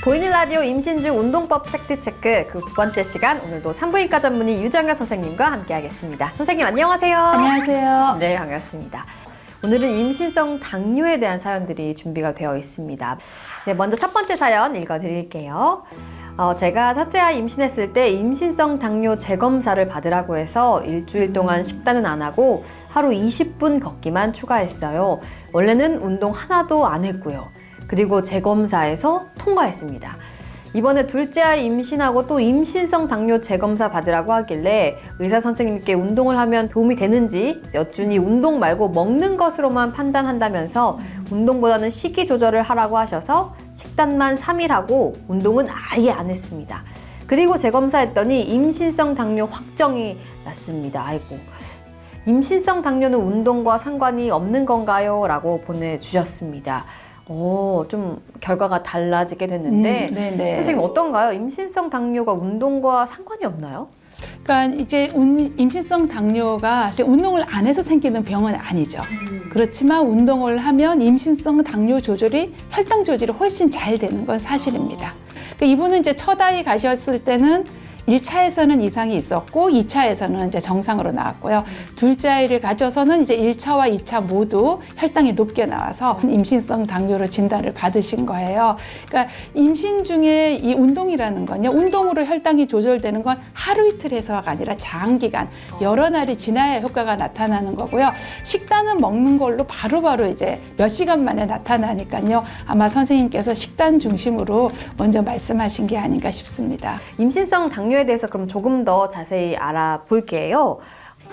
보이는 라디오 임신 중 운동법 팩트체크 그 두 번째 시간, 오늘도 산부인과 전문의 유정현 선생님과 함께하겠습니다. 선생님 안녕하세요. 안녕하세요. 네, 반갑습니다. 오늘은 임신성 당뇨에 대한 사연들이 준비가 되어 있습니다. 네, 먼저 첫 번째 사연 읽어드릴게요. 제가 첫째 아이 임신했을 때 임신성 당뇨 재검사를 받으라고 해서 일주일 동안 식단은 안 하고 하루 20분 걷기만 추가했어요. 원래는 운동 하나도 안 했고요. 그리고 재검사에서 통과했습니다. 이번에 둘째 아이 임신하고 또 임신성 당뇨 재검사 받으라고 하길래 의사 선생님께 운동을 하면 도움이 되는지 여쭈니 운동 말고 먹는 것으로만 판단한다면서 운동보다는 식이 조절을 하라고 하셔서 식단만 3일 하고 운동은 아예 안 했습니다. 그리고 재검사했더니 임신성 당뇨 확정이 났습니다. 아이고. 임신성 당뇨는 운동과 상관이 없는 건가요? 라고 보내주셨습니다. 좀 결과가 달라지게 됐는데 선생님 어떤가요? 임신성 당뇨가 운동과 상관이 없나요? 그러니까 이제 임신성 당뇨가 사실 운동을 안 해서 생기는 병은 아니죠. 그렇지만 운동을 하면 임신성 당뇨 조절이 혈당 조절이 훨씬 잘 되는 건 사실입니다. 그러니까 이분은 이제 첫 아이 가셨을 때는 1차에서는 이상이 있었고 2차에서는 이제 정상으로 나왔고요. 둘째 아이를 가져서는 이제 1차와 2차 모두 혈당이 높게 나와서 임신성 당뇨로 진단을 받으신 거예요. 그러니까 임신 중에 이 운동이라는 건요. 운동으로 혈당이 조절되는 건 하루 이틀 해서가 아니라 장기간 여러 날이 지나야 효과가 나타나는 거고요. 식단은 먹는 걸로 바로바로 이제 몇 시간 만에 나타나니까요. 아마 선생님께서 식단 중심으로 먼저 말씀하신 게 아닌가 싶습니다. 임신성 당뇨에 대해서 그럼 조금 더 자세히 알아볼게요.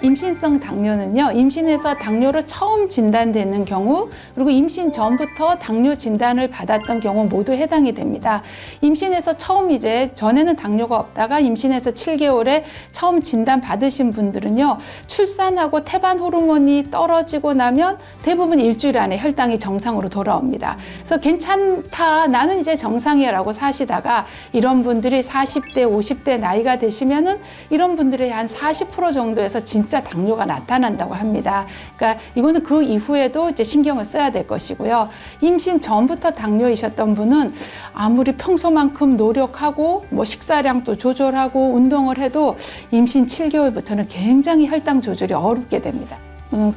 임신성 당뇨는요, 임신해서 당뇨로 처음 진단되는 경우, 그리고 임신 전부터 당뇨 진단을 받았던 경우 모두 해당이 됩니다. 임신해서 처음 이제 전에는 당뇨가 없다가 임신해서 7개월에 처음 진단 받으신 분들은요, 출산하고 태반 호르몬이 떨어지고 나면 대부분 일주일 안에 혈당이 정상으로 돌아옵니다. 그래서 괜찮다, 나는 이제 정상이야라고 사시다가 이런 분들이 40대, 50대 나이가 되시면은 이런 분들의 한 40% 정도에서 진짜 당뇨가 나타난다고 합니다. 그러니까 이거는 그 이후에도 이제 신경을 써야 될 것이고요. 임신 전부터 당뇨이셨던 분은 아무리 평소만큼 노력하고 뭐 식사량도 조절하고 운동을 해도 임신 7개월부터는 굉장히 혈당 조절이 어렵게 됩니다.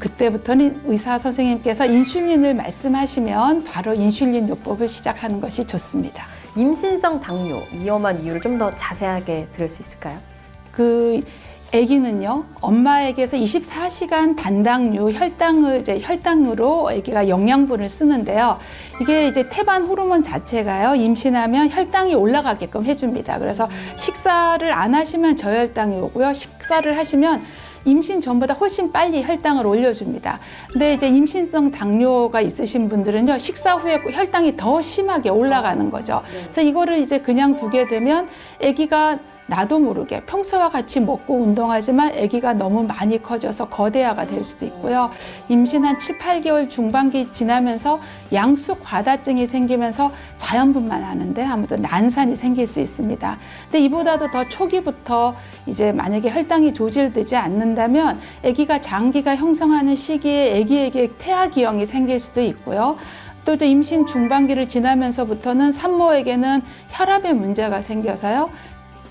그때부터는 의사 선생님께서 인슐린을 말씀하시면 바로 인슐린 요법을 시작하는 것이 좋습니다. 임신성 당뇨 위험한 이유를 좀 더 자세하게 들을 수 있을까요? 아기는요, 엄마에게서 24시간 단당류 혈당으로 아기가 영양분을 쓰는데요. 이게 이제 태반 호르몬 자체가요, 임신하면 혈당이 올라가게끔 해줍니다. 그래서 식사를 안 하시면 저혈당이 오고요. 식사를 하시면 임신 전보다 훨씬 빨리 혈당을 올려줍니다. 근데 이제 임신성 당뇨가 있으신 분들은요, 식사 후에 혈당이 더 심하게 올라가는 거죠. 그래서 이거를 이제 그냥 두게 되면 아기가 나도 모르게 평소와 같이 먹고 운동하지만 아기가 너무 많이 커져서 거대화가 될 수도 있고요. 임신 한 7, 8개월 중반기 지나면서 양수 과다증이 생기면서 자연분만 하는데 아무튼 난산이 생길 수 있습니다. 근데 이보다도 더 초기부터 이제 만약에 혈당이 조절되지 않는다면 아기가 장기가 형성하는 시기에 아기에게 태아기형이 생길 수도 있고요. 또 임신 중반기를 지나면서부터는 산모에게는 혈압에 문제가 생겨서요.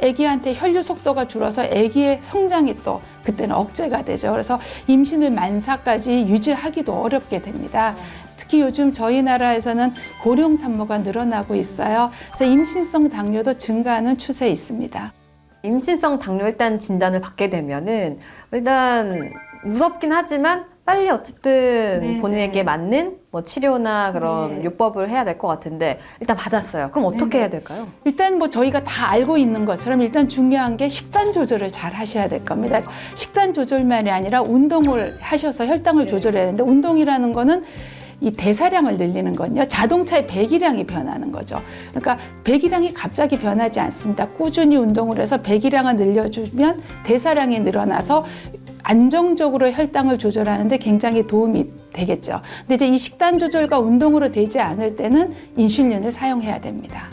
아기한테 혈류 속도가 줄어서 아기의 성장이 또 그때는 억제가 되죠. 그래서 임신을 만사까지 유지하기도 어렵게 됩니다. 특히 요즘 저희 나라에서는 고령 산모가 늘어나고 있어요. 그래서 임신성 당뇨도 증가하는 추세에 있습니다. 임신성 당뇨 일단 진단을 받게 되면은 일단 무섭긴 하지만 빨리 어쨌든 본인에게 맞는 뭐 치료나 그런 요법을 해야 될 것 같은데 일단 받았어요. 그럼 어떻게 해야 될까요? 일단 뭐 저희가 다 알고 있는 것처럼 일단 중요한 게 식단 조절을 잘 하셔야 될 겁니다. 식단 조절만이 아니라 운동을 하셔서 혈당을 조절해야 되는데 운동이라는 거는 이 대사량을 늘리는 건요, 자동차의 배기량이 변하는 거죠. 그러니까 배기량이 갑자기 변하지 않습니다. 꾸준히 운동을 해서 배기량을 늘려주면 대사량이 늘어나서 안정적으로 혈당을 조절하는데 굉장히 도움이 되겠죠. 근데 이제 이 식단 조절과 운동으로 되지 않을 때는 인슐린을 사용해야 됩니다.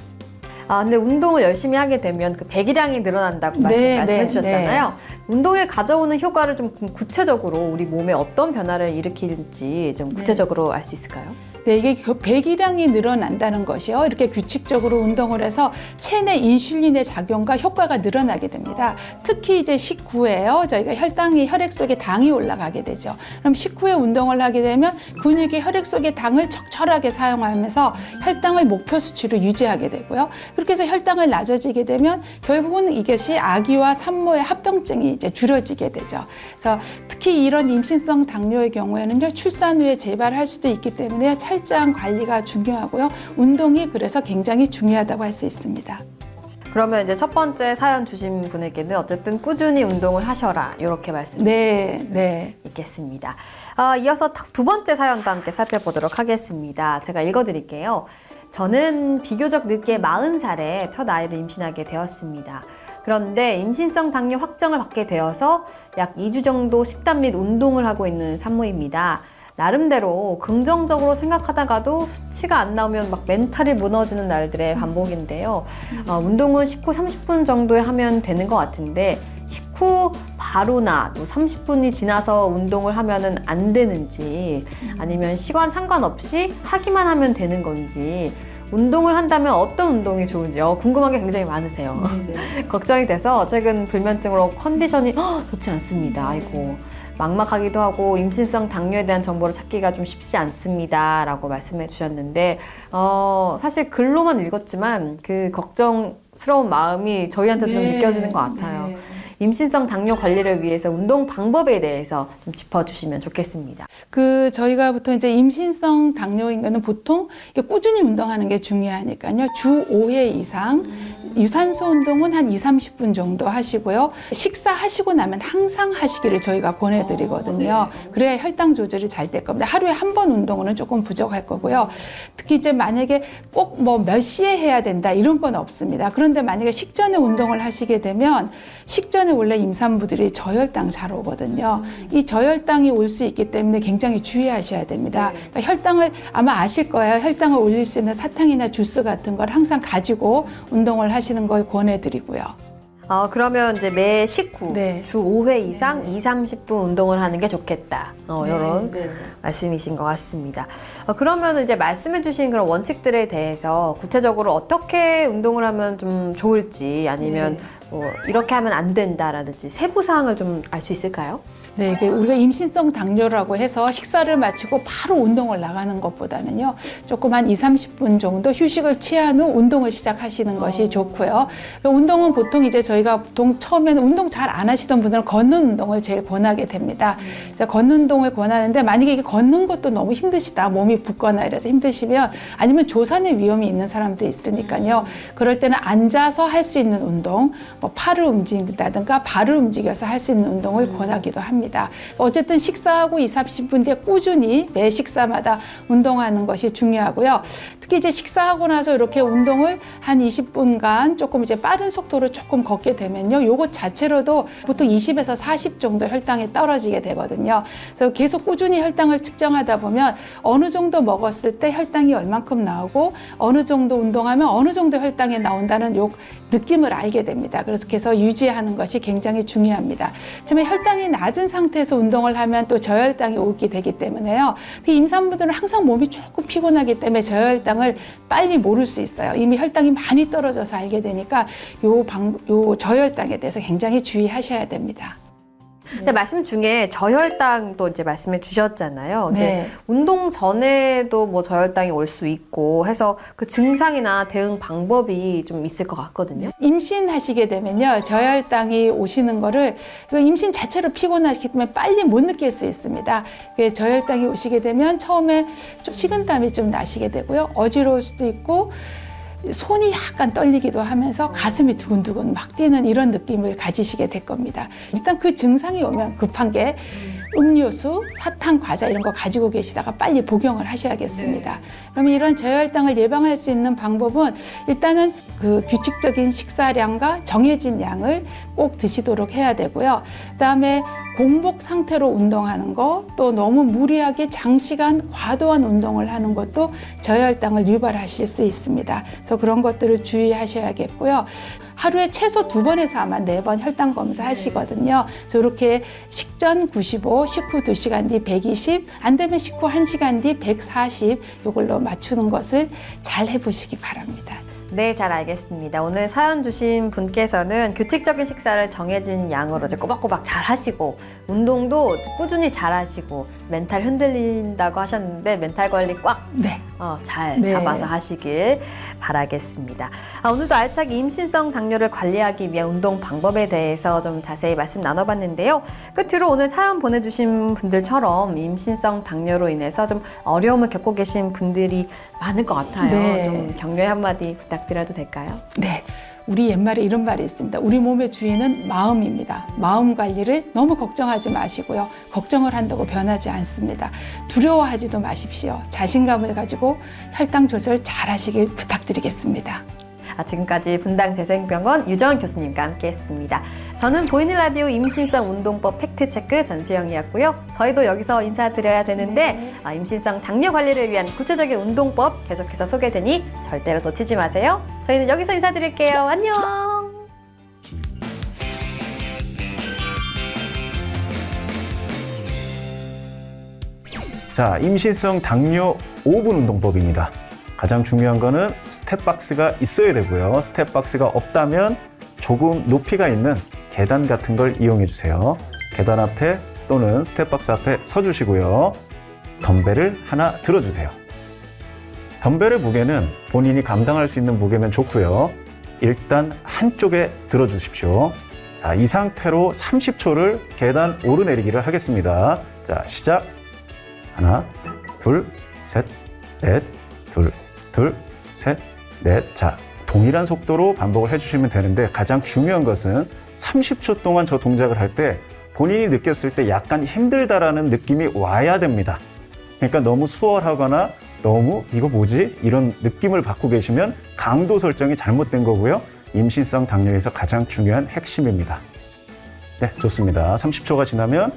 근데 운동을 열심히 하게 되면 그 배기량이 늘어난다고 말씀해 주셨잖아요. 운동에 가져오는 효과를 좀 구체적으로 우리 몸에 어떤 변화를 일으킬지 좀 구체적으로 알 수 있을까요? 네, 이게 그 배기량이 늘어난다는 것이요. 이렇게 규칙적으로 운동을 해서 체내 인슐린의 작용과 효과가 늘어나게 됩니다. 특히 이제 식후에요. 저희가 혈액 속에 당이 올라가게 되죠. 그럼 식후에 운동을 하게 되면 근육이 혈액 속의 당을 적절하게 사용하면서 혈당을 목표 수치로 유지하게 되고요. 그렇게 해서 혈당을 낮아지게 되면 결국은 이것이 아기와 산모의 합병증이 이제 줄어지게 되죠. 그래서 특히 이런 임신성 당뇨의 경우에는요, 출산 후에 재발할 수도 있기 때문에 혈장 관리가 중요하고요. 운동이 그래서 굉장히 중요하다고 할 수 있습니다. 그러면 이제 첫 번째 사연 주신 분에게는 어쨌든 꾸준히 운동을 하셔라 이렇게 말씀 있겠습니다. 이어서 두 번째 사연도 함께 살펴보도록 하겠습니다. 제가 읽어드릴게요. 저는 비교적 늦게 40살에 첫 아이를 임신하게 되었습니다. 그런데 임신성 당뇨 확정을 받게 되어서 약 2주 정도 식단 및 운동을 하고 있는 산모입니다. 나름대로 긍정적으로 생각하다가도 수치가 안 나오면 막 멘탈이 무너지는 날들의 반복인데요. 운동은 식후 30분 정도에 하면 되는 것 같은데 식후 바로나 또 30분이 지나서 운동을 하면은 안 되는지 아니면 시간 상관없이 하기만 하면 되는 건지 운동을 한다면 어떤 운동이 좋은지 궁금한 게 굉장히 많으세요. 걱정이 돼서 최근 불면증으로 컨디션이 좋지 않습니다. 아이고. 막막하기도 하고 임신성 당뇨에 대한 정보를 찾기가 좀 쉽지 않습니다 라고 말씀해 주셨는데 사실 글로만 읽었지만 그 걱정스러운 마음이 저희한테도 좀 느껴지는 것 같아요. 임신성 당뇨 관리를 위해서 운동 방법에 대해서 좀 짚어주시면 좋겠습니다. 저희가 보통 이제 임신성 당뇨인 거는 보통 꾸준히 운동하는 게 중요하니까요. 주 5회 이상 유산소 운동은 한 2-30분 정도 하시고요. 식사하시고 나면 항상 하시기를 저희가 권해드리거든요. 그래야 혈당 조절이 잘 될 겁니다. 하루에 한 번 운동은 조금 부족할 거고요. 특히 이제 만약에 꼭 뭐 몇 시에 해야 된다 이런 건 없습니다. 그런데 만약에 식전에 운동을 하시게 되면 식전에 원래 임산부들이 저혈당 잘 오거든요. 이 저혈당이 올 수 있기 때문에 굉장히 주의하셔야 됩니다. 그러니까 혈당을 아마 아실 거예요. 혈당을 올릴 수 있는 사탕이나 주스 같은 걸 항상 가지고 운동을 하시는 걸 권해드리고요. 그러면 이제 매 식후 주 5회 이상 2-30분 운동을 하는 게 좋겠다. 이런 말씀이신 것 같습니다. 그러면 이제 말씀해주신 그런 원칙들에 대해서 구체적으로 어떻게 운동을 하면 좀 좋을지 아니면 이렇게 하면 안 된다라든지 세부 사항을 좀 알 수 있을까요? 네, 우리가 임신성 당뇨라고 해서 식사를 마치고 바로 운동을 나가는 것보다는요, 조금 한 2-30분 정도 휴식을 취한 후 운동을 시작하시는 것이 좋고요. 운동은 보통 이제 저희가 보통 처음에는 운동 잘 안 하시던 분들은 걷는 운동을 제일 권하게 됩니다. 그래서 걷는 운동을 권하는데 만약에 이게 걷는 것도 너무 힘드시다, 몸이 붓거나 이래서 힘드시면 아니면 조산의 위험이 있는 사람도 있으니까요. 그럴 때는 앉아서 할 수 있는 운동, 뭐 팔을 움직인다든가 발을 움직여서 할 수 있는 운동을 권하기도 합니다. 어쨌든 식사하고 2-30분 뒤에 꾸준히 매 식사마다 운동하는 것이 중요하고요. 특히 이제 식사하고 나서 이렇게 운동을 한 20분간 조금 이제 빠른 속도로 조금 걷게 되면요. 요것 자체로도 보통 20에서 40 정도 혈당이 떨어지게 되거든요. 그래서 계속 꾸준히 혈당을 측정하다 보면 어느 정도 먹었을 때 혈당이 얼만큼 나오고 어느 정도 운동하면 어느 정도 혈당이 나온다는 요 느낌을 알게 됩니다. 그래서 유지하는 것이 굉장히 중요합니다. 하지만 혈당이 낮은 상태에서 운동을 하면 또 저혈당이 오게 되기 때문에요. 임산부들은 항상 몸이 조금 피곤하기 때문에 저혈당을 빨리 모를 수 있어요. 이미 혈당이 많이 떨어져서 알게 되니까 요 저혈당에 대해서 굉장히 주의하셔야 됩니다. 근데 말씀 중에 저혈당도 이제 말씀해 주셨잖아요. 이제 운동 전에도 뭐 저혈당이 올 수 있고 해서 그 증상이나 대응 방법이 좀 있을 것 같거든요. 임신하시게 되면요, 저혈당이 오시는 거를 임신 자체로 피곤하시기 때문에 빨리 못 느낄 수 있습니다. 저혈당이 오시게 되면 처음에 좀 식은땀이 좀 나시게 되고요, 어지러울 수도 있고 손이 약간 떨리기도 하면서 가슴이 두근두근 막 뛰는 이런 느낌을 가지시게 될 겁니다. 일단 그 증상이 오면 급한 게 음료수, 사탕, 과자 이런 거 가지고 계시다가 빨리 복용을 하셔야겠습니다. 그러면 이런 저혈당을 예방할 수 있는 방법은 일단은 그 규칙적인 식사량과 정해진 양을 꼭 드시도록 해야 되고요. 그다음에 공복 상태로 운동하는 거, 또 너무 무리하게 장시간 과도한 운동을 하는 것도 저혈당을 유발하실 수 있습니다. 그래서 그런 것들을 주의하셔야겠고요. 하루에 최소 2번에서 아마 4번 혈당 검사 하시거든요. 그래서 이렇게 식전 95, 식후 2시간 뒤 120, 안 되면 식후 1시간 뒤 140 이걸로 맞추는 것을 잘 해보시기 바랍니다. 네, 잘 알겠습니다. 오늘 사연 주신 분께서는 규칙적인 식사를 정해진 양으로 이제 꼬박꼬박 잘 하시고, 운동도 꾸준히 잘 하시고, 멘탈 흔들린다고 하셨는데, 멘탈 관리 꽉 네. 잘 네. 잡아서 하시길 바라겠습니다. 오늘도 알차게 임신성 당뇨를 관리하기 위한 운동 방법에 대해서 좀 자세히 말씀 나눠봤는데요. 끝으로 오늘 사연 보내주신 분들처럼 임신성 당뇨로 인해서 좀 어려움을 겪고 계신 분들이 많을 것 같아요. 네. 좀 격려의 한마디 부탁드려도 될까요? 네. 우리 옛말에 이런 말이 있습니다. 우리 몸의 주인은 마음입니다. 마음 관리를 너무 걱정하지 마시고요. 걱정을 한다고 변하지 않습니다. 두려워하지도 마십시오. 자신감을 가지고 혈당 조절 잘 하시길 부탁드리겠습니다. 지금까지 분당재생병원 유정은 교수님과 함께했습니다. 저는 보이는 라디오 임신성 운동법 팩트체크 전수영이었고요. 저희도 여기서 인사드려야 되는데 임신성 당뇨 관리를 위한 구체적인 운동법 계속해서 소개되니 절대로 놓치지 마세요. 저희는 여기서 인사드릴게요. 안녕. 자, 임신성 당뇨 5분 운동법입니다. 가장 중요한 거는 스텝박스가 있어야 되고요. 스텝박스가 없다면 조금 높이가 있는 계단 같은 걸 이용해 주세요. 계단 앞에 또는 스텝박스 앞에 서 주시고요. 덤벨을 하나 들어주세요. 덤벨의 무게는 본인이 감당할 수 있는 무게면 좋고요. 일단 한쪽에 들어주십시오. 자, 이 상태로 30초를 계단 오르내리기를 하겠습니다. 자, 시작. 하나, 둘, 셋, 넷, 둘, 셋, 넷. 자, 동일한 속도로 반복을 해주시면 되는데 가장 중요한 것은 30초 동안 저 동작을 할 때 본인이 느꼈을 때 약간 힘들다라는 느낌이 와야 됩니다. 그러니까 너무 수월하거나 너무 이거 뭐지? 이런 느낌을 받고 계시면 강도 설정이 잘못된 거고요. 임신성 당뇨에서 가장 중요한 핵심입니다. 네, 좋습니다. 30초가 지나면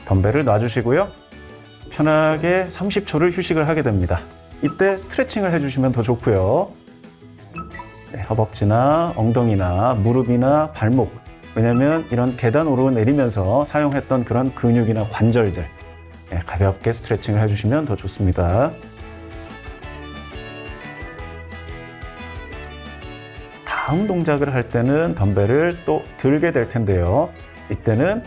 덤벨을 놔주시고요. 편하게 30초를 휴식을 하게 됩니다. 이때 스트레칭을 해주시면 더 좋고요. 네, 허벅지나 엉덩이나 무릎이나 발목, 왜냐하면 이런 계단 오르내리면서 사용했던 그런 근육이나 관절들, 네, 가볍게 스트레칭을 해주시면 더 좋습니다. 다음 동작을 할 때는 덤벨을 또 들게 될 텐데요. 이때는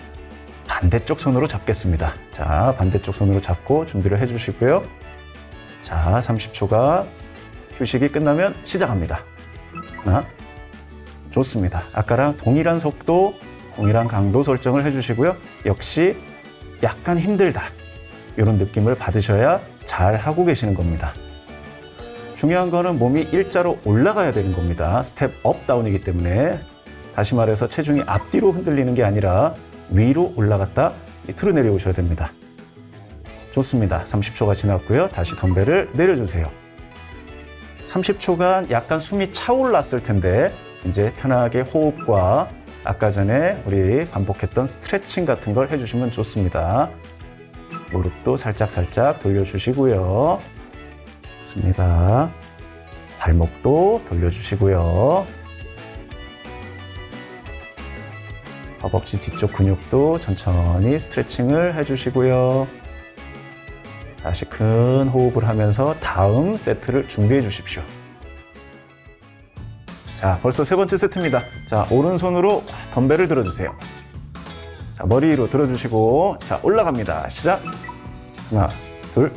반대쪽 손으로 잡겠습니다. 자, 반대쪽 손으로 잡고 준비를 해주시고요. 자, 30초가 휴식이 끝나면 시작합니다. 하나, 좋습니다. 아까랑 동일한 속도, 동일한 강도 설정을 해주시고요. 역시 약간 힘들다, 이런 느낌을 받으셔야 잘 하고 계시는 겁니다. 중요한 거는 몸이 일자로 올라가야 되는 겁니다. 스텝 업 다운이기 때문에 다시 말해서 체중이 앞뒤로 흔들리는 게 아니라 위로 올라갔다 밑으로 내려오셔야 됩니다. 좋습니다. 30초가 지났고요. 다시 덤벨을 내려주세요. 30초간 약간 숨이 차올랐을 텐데 이제 편하게 호흡과 아까 전에 우리 반복했던 스트레칭 같은 걸 해주시면 좋습니다. 무릎도 살짝살짝 돌려주시고요. 좋습니다. 발목도 돌려주시고요. 허벅지 뒤쪽 근육도 천천히 스트레칭을 해주시고요. 다시 큰 호흡을 하면서 다음 세트를 준비해 주십시오. 자, 벌써 세 번째 세트입니다. 자, 오른손으로 덤벨을 들어주세요. 자, 머리 위로 들어주시고, 자, 올라갑니다. 시작. 하나, 둘,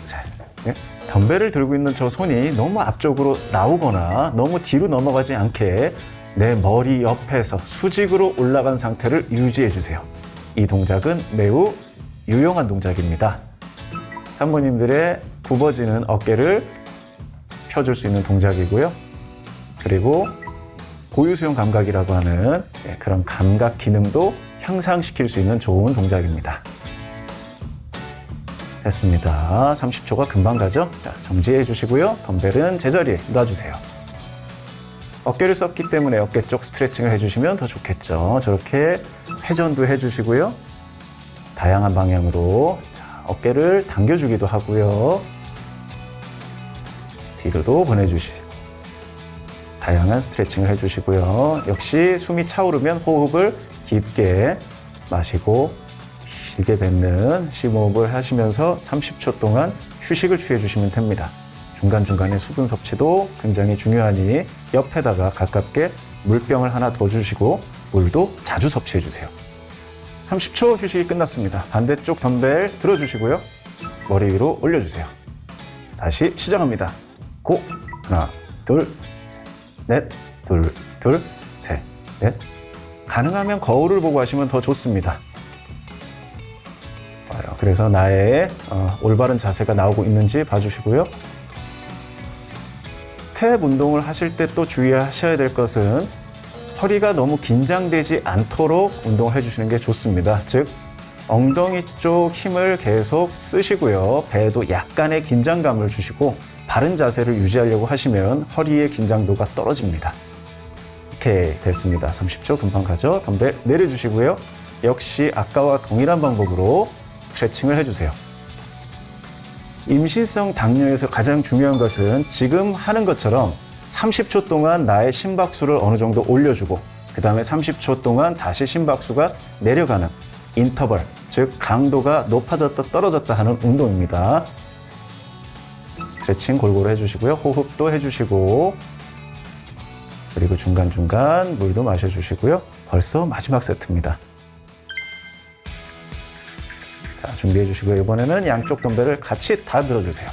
셋, 넷. 덤벨을 들고 있는 저 손이 너무 앞쪽으로 나오거나 너무 뒤로 넘어가지 않게 내 머리 옆에서 수직으로 올라간 상태를 유지해 주세요. 이 동작은 매우 유용한 동작입니다. 산모님들의 굽어지는 어깨를 펴줄 수 있는 동작이고요. 그리고 고유수용 감각이라고 하는 그런 감각 기능도 향상시킬 수 있는 좋은 동작입니다. 됐습니다. 30초가 금방 가죠? 자, 정지해 주시고요. 덤벨은 제자리에 놔주세요. 어깨를 썼기 때문에 어깨 쪽 스트레칭을 해주시면 더 좋겠죠. 저렇게 회전도 해주시고요. 다양한 방향으로 자, 어깨를 당겨주기도 하고요. 뒤로도 보내주시고 다양한 스트레칭을 해주시고요. 역시 숨이 차오르면 호흡을 깊게 마시고 길게 뱉는 심호흡을 하시면서 30초 동안 휴식을 취해주시면 됩니다. 중간중간에 수분 섭취도 굉장히 중요하니 옆에다가 가깝게 물병을 하나 더 주시고 물도 자주 섭취해주세요. 30초 휴식이 끝났습니다. 반대쪽 덤벨 들어주시고요. 머리 위로 올려주세요. 다시 시작합니다. 고! 하나, 둘, 넷, 둘, 셋, 넷. 가능하면 거울을 보고 하시면 더 좋습니다. 그래서 나의 올바른 자세가 나오고 있는지 봐주시고요. 스텝 운동을 하실 때 또 주의하셔야 될 것은 허리가 너무 긴장되지 않도록 운동을 해주시는 게 좋습니다. 즉, 엉덩이 쪽 힘을 계속 쓰시고요. 배에도 약간의 긴장감을 주시고 바른 자세를 유지하려고 하시면 허리의 긴장도가 떨어집니다. 오케이, 됐습니다. 30초 금방 가죠. 덤벨 내려주시고요. 역시 아까와 동일한 방법으로 스트레칭을 해주세요. 임신성 당뇨에서 가장 중요한 것은 지금 하는 것처럼 30초 동안 나의 심박수를 어느 정도 올려주고 그 다음에 30초 동안 다시 심박수가 내려가는 인터벌, 즉 강도가 높아졌다 떨어졌다 하는 운동입니다. 스트레칭 골고루 해주시고요. 호흡도 해주시고 그리고 중간중간 물도 마셔주시고요. 벌써 마지막 세트입니다. 자, 준비해 주시고요. 이번에는 양쪽 덤벨을 같이 다 들어주세요.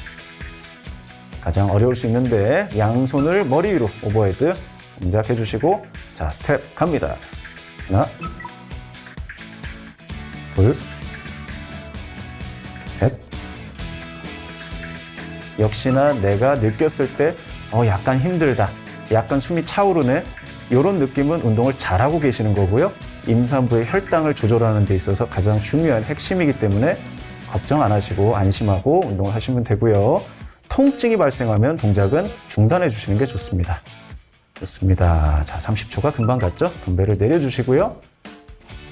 가장 어려울 수 있는데 양손을 머리 위로 오버헤드 동작해 주시고 자, 스텝 갑니다. 하나, 둘, 셋. 역시나 내가 느꼈을 때 약간 힘들다, 약간 숨이 차오르네, 이런 느낌은 운동을 잘하고 계시는 거고요. 임산부의 혈당을 조절하는 데 있어서 가장 중요한 핵심이기 때문에 걱정 안 하시고 안심하고 운동을 하시면 되고요. 통증이 발생하면 동작은 중단해 주시는 게 좋습니다. 좋습니다. 자, 30초가 금방 갔죠? 덤벨을 내려주시고요.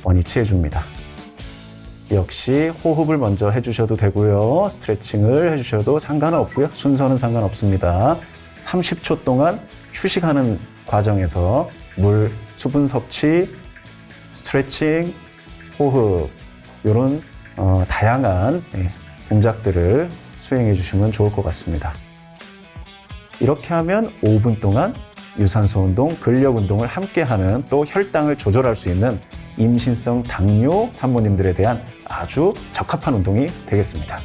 원위치 해줍니다. 역시 호흡을 먼저 해주셔도 되고요. 스트레칭을 해주셔도 상관없고요. 순서는 상관없습니다. 30초 동안 휴식하는 과정에서 물, 수분 섭취, 스트레칭, 호흡 이런 다양한 동작들을 수행해 주시면 좋을 것 같습니다. 이렇게 하면 5분 동안 유산소 운동, 근력 운동을 함께 하는 또 혈당을 조절할 수 있는 임신성 당뇨 산모님들에 대한 아주 적합한 운동이 되겠습니다.